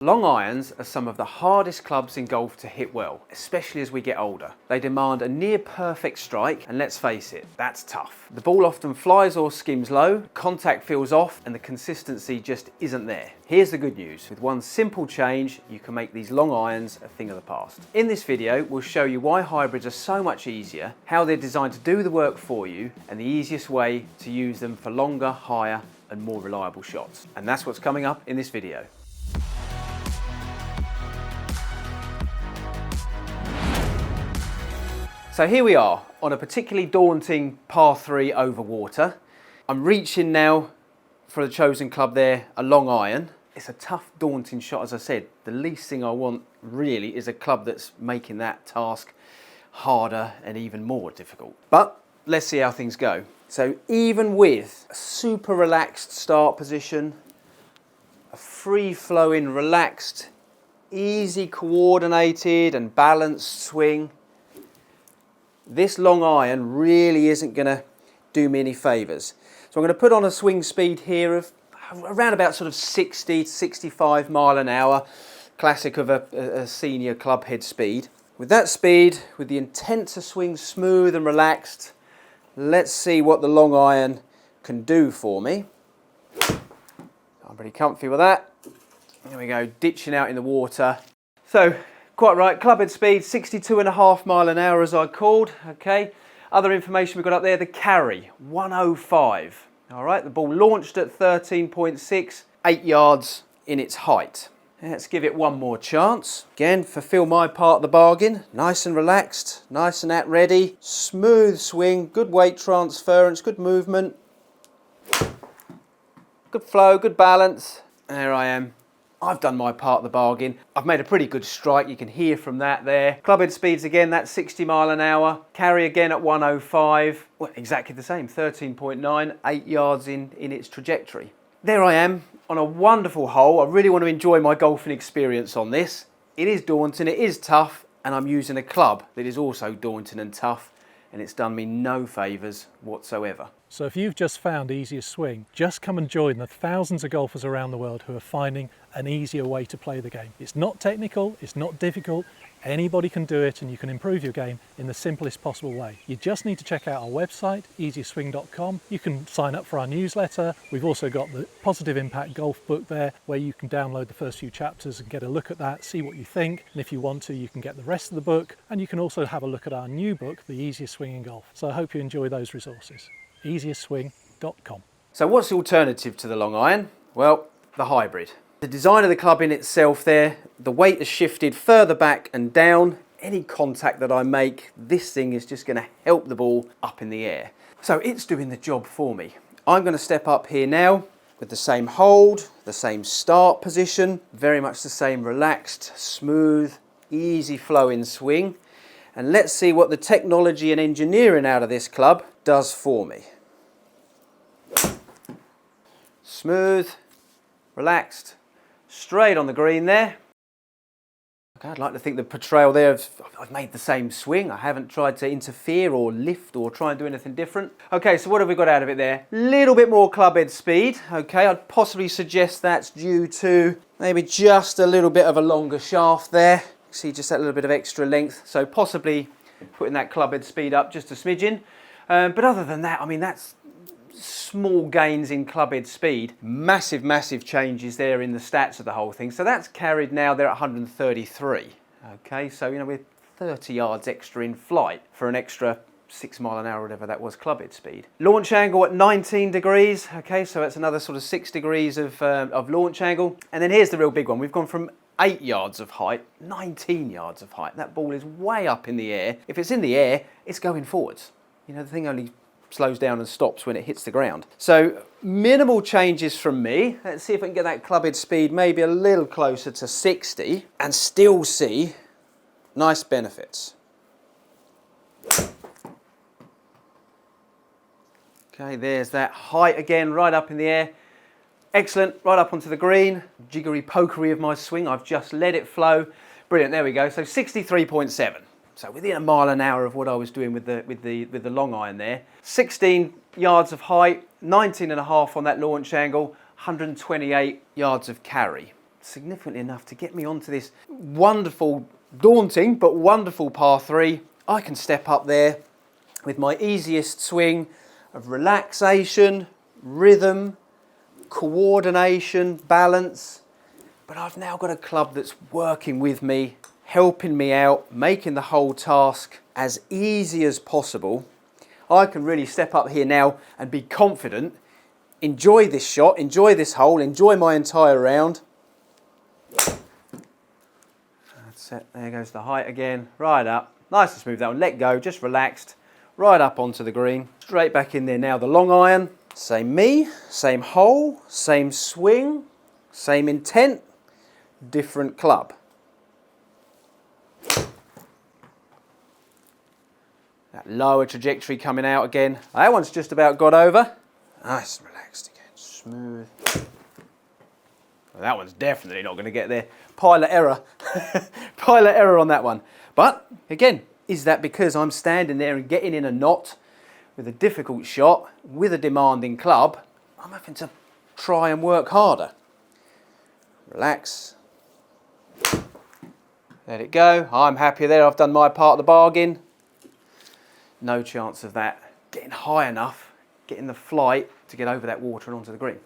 Long irons are some of the hardest clubs in golf to hit well, especially as we get older. They demand a near perfect strike, and let's face it, that's tough. The ball often flies or skims low, contact feels off, and the consistency just isn't there. Here's the good news. With one simple change, you can make these long irons a thing of the past. In this video, we'll show you why hybrids are so much easier, how they're designed to do the work for you, and the easiest way to use them for longer, higher, and more reliable shots. And that's what's coming up in this video. So here we are on a particularly daunting par 3 over water. I'm reaching now for the chosen club there, a long iron. It's a tough, daunting shot, as I said. The least thing I want really is a club that's making that task harder and even more difficult. But let's see how things go. So even with a super relaxed start position, a free-flowing, relaxed, easy, coordinated and balanced swing, this long iron really isn't going to do me any favours. So I'm going to put on a swing speed here of around about sort of 60 to 65 mile an hour, classic of a senior club head speed. With that speed, with the intent to swing smooth and relaxed, let's see what the long iron can do for me. I'm pretty comfy with that. There we go, ditching out in the water. So, quite right, club head speed, 62.5 mile an hour as I called, okay. Other information we've got up there, the carry, 105. All right, the ball launched at 13.6, 8 yards in its height. Let's give it one more chance. Again, fulfill my part of the bargain. Nice and relaxed, nice and at ready. Smooth swing, good weight transference, good movement. Good flow, good balance. There I am. I've done my part of the bargain. I've made a pretty good strike. You can hear from that there. Club head speeds again, that's 60 mile an hour. Carry again at 105. Well, exactly the same, 13.9, 8 yards in its trajectory. There I am on a wonderful hole. I really want to enjoy my golfing experience on this. It is daunting, it is tough, and I'm using a club that is also daunting and tough, and it's done me no favours whatsoever. So if you've just found easier swing, just come and join the thousands of golfers around the world who are finding an easier way to play the game. It's not technical, it's not difficult, anybody can do it, and you can improve your game in the simplest possible way. You just need to check out our website, easierswing.com. You can sign up for our newsletter. We've also got the Positive Impact Golf book there, where you can download the first few chapters and get a look at that, see what you think, and if you want to, you can get the rest of the book, and you can also have a look at our new book, The Easiest Swing in Golf. So I hope you enjoy those resources. easierswing.com. So what's the alternative to the long iron? Well, the hybrid. The design of the club in itself there, the weight has shifted further back and down. Any contact that I make, this thing is just going to help the ball up in the air. So it's doing the job for me. I'm going to step up here now with the same hold, the same start position, very much the same relaxed, smooth, easy flowing swing. And let's see what the technology and engineering out of this club does for me. Smooth, relaxed, straight on the green there. Okay, I'd like to think the portrayal there, I've made the same swing. I haven't tried to interfere or lift or try and do anything different. Okay, so what have we got out of it there? Little bit more club head speed. Okay, I'd possibly suggest that's due to maybe just a little bit of a longer shaft there. See just that little bit of extra length. So possibly putting that club head speed up just a smidgen. But other than that, I mean, that's small gains in club head speed. Massive, massive changes there in the stats of the whole thing. So that's carried now, they're at 133. Okay, so, you know, we're 30 yards extra in flight for an extra 6 mile an hour, whatever that was, club head speed. Launch angle at 19 degrees. Okay, so that's another sort of 6 degrees of launch angle. And then here's the real big one. We've gone from 8 yards of height, 19 yards of height. That ball is way up in the air. If it's in the air, it's going forwards. You know, the thing only slows down and stops when it hits the ground. So minimal changes from me. Let's see if I can get that club head speed maybe a little closer to 60 and still see nice benefits. Okay, there's that height again, right up in the air. Excellent, right up onto the green. Jiggery pokery of my swing, I've just let it flow. Brilliant, there we go. So 63.7. So within a mile an hour of what I was doing with the long iron there. 16 yards of height, 19.5 on that launch angle, 128 yards of carry. significantly enough to get me onto this wonderful, daunting but wonderful par 3. I can step up there with my easiest swing of relaxation, rhythm, coordination, balance. But I've now got a club that's working with me, helping me out, making the whole task as easy as possible. I can really step up here now and be confident, enjoy this shot, enjoy this hole, enjoy my entire round. That's it, there goes the height again, right up, nice and smooth that one, let go, just relaxed, right up onto the green, straight back in there now, the long iron, same me, same hole, same swing, same intent, different club. That lower trajectory coming out again. That one's just about got over. Nice and relaxed again, smooth. Well, that one's definitely not going to get there. Pile of error. Pile of error on that one. But again, is that because I'm standing there and getting in a knot with a difficult shot, with a demanding club, I'm having to try and work harder. Relax. Let it go. I'm happy there. I've done my part of the bargain. No chance of that getting high enough, getting the flight to get over that water and onto the green.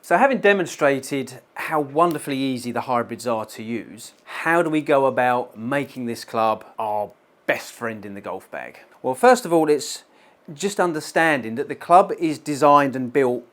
So having demonstrated how wonderfully easy the hybrids are to use, how do we go about making this club our best friend in the golf bag? Well, first of all, it's just understanding that the club is designed and built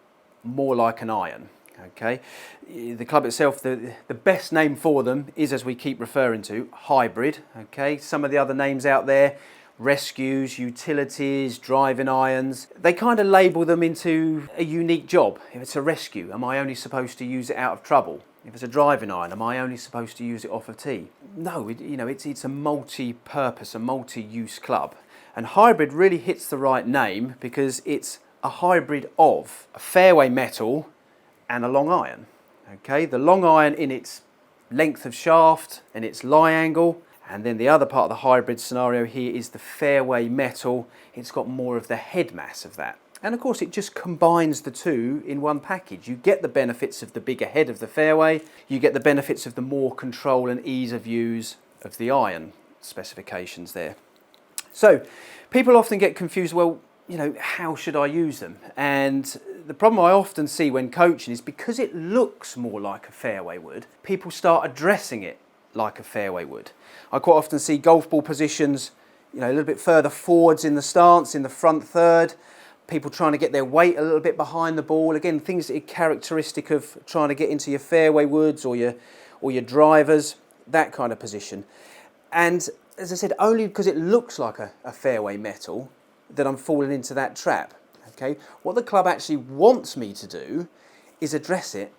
more like an iron. Okay, the club itself, the best name for them is, as we keep referring to, hybrid. Okay, some of the other names out there, rescues, utilities, driving irons, they kind of label them into a unique job. If it's a rescue, am I only supposed to use it out of trouble? If it's a driving iron, am I only supposed to use it off of tee? No, it's a multi-purpose, a multi-use club. And hybrid really hits the right name because it's a hybrid of a fairway metal and a long iron. Okay, the long iron in its length of shaft and its lie angle, and then the other part of the hybrid scenario here is the fairway metal. It's got more of the head mass of that. And of course it just combines the two in one package. You get the benefits of the bigger head of the fairway, you get the benefits of the more control and ease of use of the iron specifications there. So people often get confused, well, how should I use them? And the problem I often see when coaching is because it looks more like a fairway would, people start addressing it like a fairway would. I quite often see golf ball positions, a little bit further forwards in the stance, in the front third, people trying to get their weight a little bit behind the ball. Again, things that are characteristic of trying to get into your fairway woods or your drivers, that kind of position. And as I said, only because it looks like a fairway metal that I'm falling into that trap. Okay, what the club actually wants me to do is address it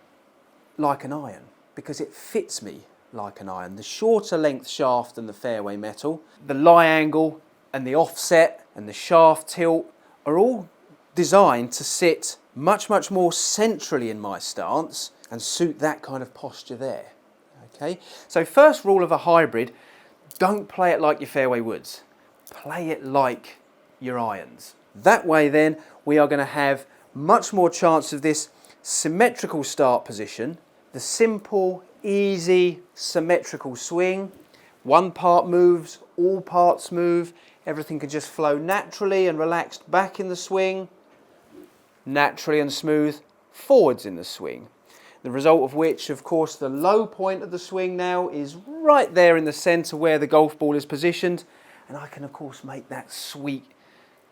like an iron because it fits me like an iron. The shorter length shaft than the fairway metal, the lie angle and the offset and the shaft tilt are all designed to sit much, much more centrally in my stance and suit that kind of posture there. Okay, so first rule of a hybrid, don't play it like your fairway woods. Play it like your irons. That way then we are going to have much more chance of this symmetrical start position, the simple, easy, symmetrical swing. One part moves, all parts move, everything can just flow naturally and relaxed back in the swing, naturally and smooth forwards in the swing. The result of which, of course, the low point of the swing now is right there in the centre where the golf ball is positioned, and I can, of course, make that sweet,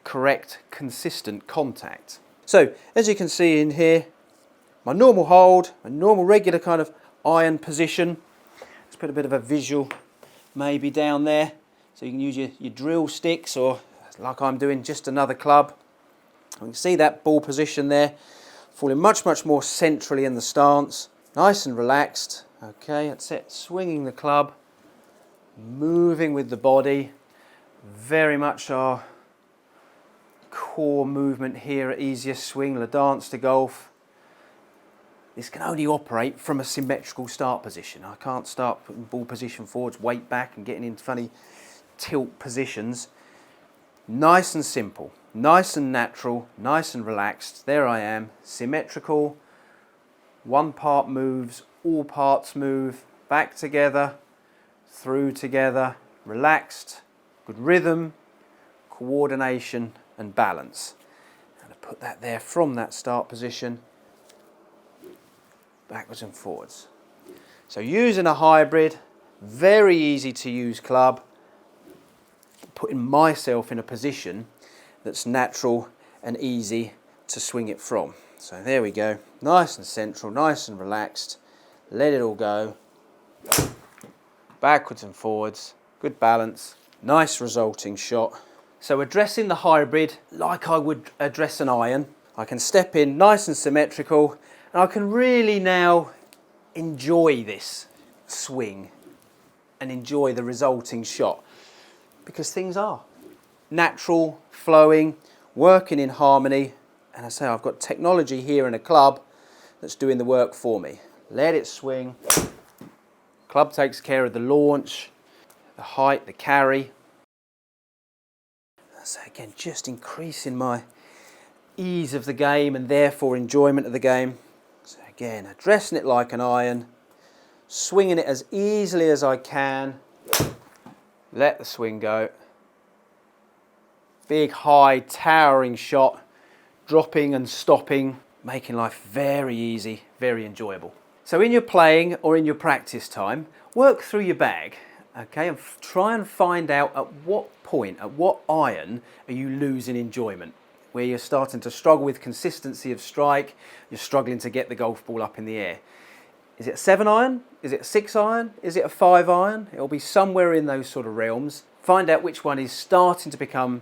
correct, consistent contact. So, as you can see in here, my normal hold, my normal regular kind of iron position. Let's put a bit of a visual maybe down there. So you can use your drill sticks, or like I'm doing, just another club. You can see that ball position there, falling much more centrally in the stance, nice and relaxed. Okay, that's it, swinging the club, moving with the body, very much our core movement here at Easiest Swing, La Dance to Golf. This can only operate from a symmetrical start position. I can't start putting ball position forwards, weight back and getting into funny tilt positions. Nice and simple, nice and natural, nice and relaxed. There I am, symmetrical. One part moves, all parts move, back together, through together, relaxed, good rhythm, coordination and balance. And I put that there from that start position, backwards and forwards. So using a hybrid, very easy to use club, putting myself in a position that's natural and easy to swing it from. So there we go, nice and central, nice and relaxed, let it all go, backwards and forwards, good balance, nice resulting shot. So addressing the hybrid like I would address an iron, I can step in nice and symmetrical, and I can really now enjoy this swing and enjoy the resulting shot, because things are natural, flowing, working in harmony. And I say I've got technology here in a club that's doing the work for me. Let it swing. Club takes care of the launch, the height, the carry. So again, just increasing my ease of the game and therefore enjoyment of the game. So again, addressing it like an iron, swinging it as easily as I can. Let the swing go. Big, high, towering shot, dropping and stopping, making life very easy, very enjoyable. So in your playing or in your practice time, work through your bag, okay, and try and find out at what point, at what iron are you losing enjoyment, where you're starting to struggle with consistency of strike, you're struggling to get the golf ball up in the air. Is it a 7 iron? Is it a 6 iron? Is it a 5 iron? It'll be somewhere in those sort of realms. Find out which one is starting to become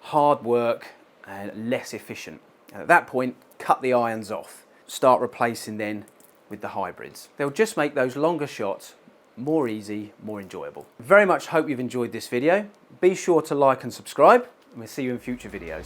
hard work and less efficient. And at that point, cut the irons off. Start replacing then with the hybrids. They'll just make those longer shots more easy, more enjoyable. Very much hope you've enjoyed this video. Be sure to like and subscribe, and we'll see you in future videos.